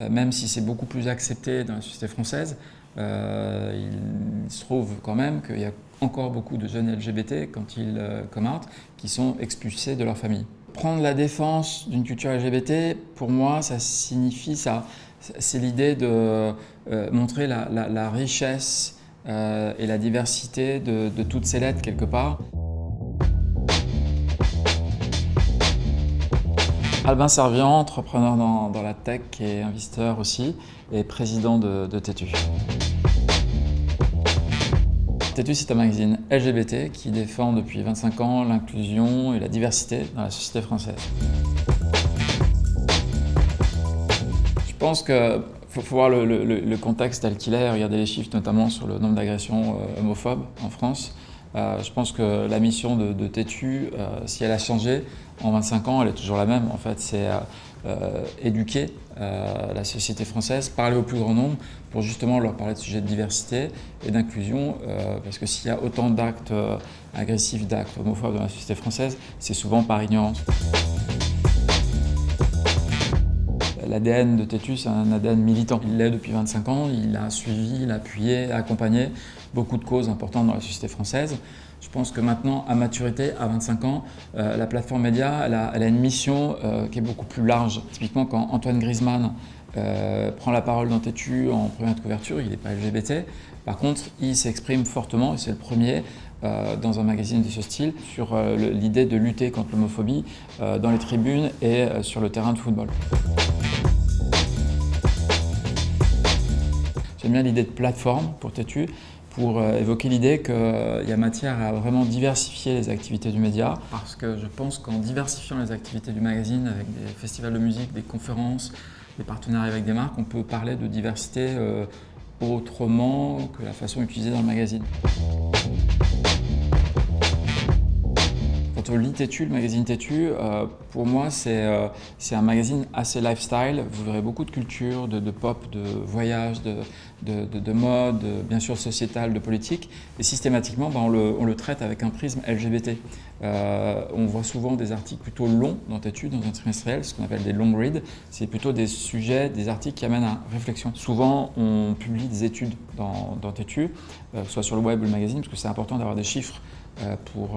Même si c'est beaucoup plus accepté dans la société française, il se trouve quand même qu'il y a encore beaucoup de jeunes LGBT, quand ils come out, qui sont expulsés de leur famille. Prendre la défense d'une culture LGBT, pour moi, ça signifie ça. C'est l'idée de montrer la richesse et la diversité de toutes ces lettres quelque part. Albin Servian, entrepreneur dans la tech et investisseur aussi, et président de Tétu. Tétu, c'est un magazine LGBT qui défend depuis 25 ans l'inclusion et la diversité dans la société française. Je pense qu'il faut voir le contexte tel qu'il est, regarder les chiffres notamment sur le nombre d'agressions homophobes en France. Je pense que la mission de Tétu, si elle a changé en 25 ans, elle est toujours la même. En fait, c'est éduquer la société française, parler au plus grand nombre pour justement leur parler de sujets de diversité et d'inclusion. Parce que s'il y a autant d'actes agressifs, d'actes homophobes dans la société française, c'est souvent par ignorance. L'ADN de Tétu, c'est un ADN militant. Il l'est depuis 25 ans, il a suivi, il a appuyé, accompagné beaucoup de causes importantes dans la société française. Je pense que maintenant, à maturité, à 25 ans, la plateforme média, elle a une mission qui est beaucoup plus large. Typiquement, quand Antoine Griezmann prend la parole dans Tétu en première de couverture, il n'est pas LGBT. Par contre, il s'exprime fortement, et c'est le premier, dans un magazine de ce style, sur l'idée de lutter contre l'homophobie dans les tribunes et sur le terrain de football. J'aime bien l'idée de plateforme pour Tétu, pour évoquer l'idée qu'il y a matière à vraiment diversifier les activités du média, parce que je pense qu'en diversifiant les activités du magazine avec des festivals de musique, des conférences, des partenariats avec des marques, on peut parler de diversité autrement que la façon utilisée dans le magazine. Quand on lit Tétu, le magazine Tétu, pour moi c'est un magazine assez lifestyle. Vous verrez beaucoup de culture, de pop, de voyage, de mode, bien sûr sociétal, de politique. Et systématiquement, on le traite avec un prisme LGBT. On voit souvent des articles plutôt longs dans Tétu, dans un trimestriel, ce qu'on appelle des long reads. C'est plutôt des sujets, des articles qui amènent à réflexion. Souvent, on publie des études dans Tétu, soit sur le web ou le magazine, parce que c'est important d'avoir des chiffres pour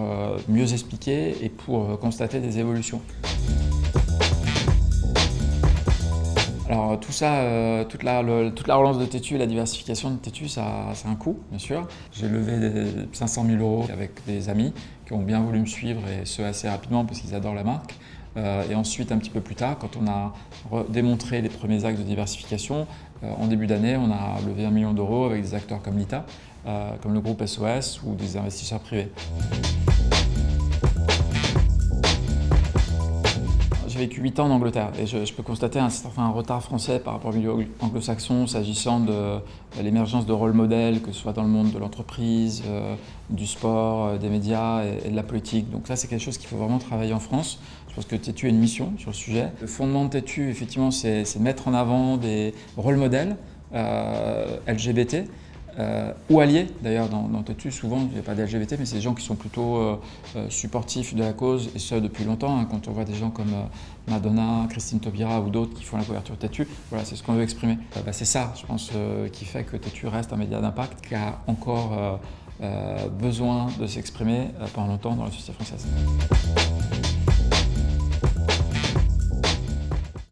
mieux expliquer et pour constater des évolutions. Alors tout ça, toute la relance de Tétu et la diversification de Tétu, ça a un coût, bien sûr. J'ai levé 500 000 € avec des amis qui ont bien voulu me suivre, et ce assez rapidement parce qu'ils adorent la marque. Et ensuite, un petit peu plus tard, quand on a démontré les premiers actes de diversification, en début d'année, on a levé 1 million d'euros avec des acteurs comme l'ITA, comme le groupe SOS ou des investisseurs privés. J'ai vécu 8 ans en Angleterre et je peux constater un certain retard français par rapport au milieu anglo-saxon s'agissant de l'émergence de rôles modèles, que ce soit dans le monde de l'entreprise, du sport, des médias et de la politique. Donc ça, c'est quelque chose qu'il faut vraiment travailler en France. Je pense que Tétu a une mission sur le sujet. Le fondement de Tétu, effectivement, c'est mettre en avant des rôles modèles LGBT, ou alliés. D'ailleurs, dans Tétu, souvent, il n'y a pas d'LGBT, mais c'est des gens qui sont plutôt supportifs de la cause, et ça depuis longtemps. Hein, quand on voit des gens comme Madonna, Christine Taubira ou d'autres qui font la couverture de Tétu, voilà, c'est ce qu'on veut exprimer. C'est ça, je pense, qui fait que Tétu reste un média d'impact qui a encore besoin de s'exprimer pendant longtemps dans la société française.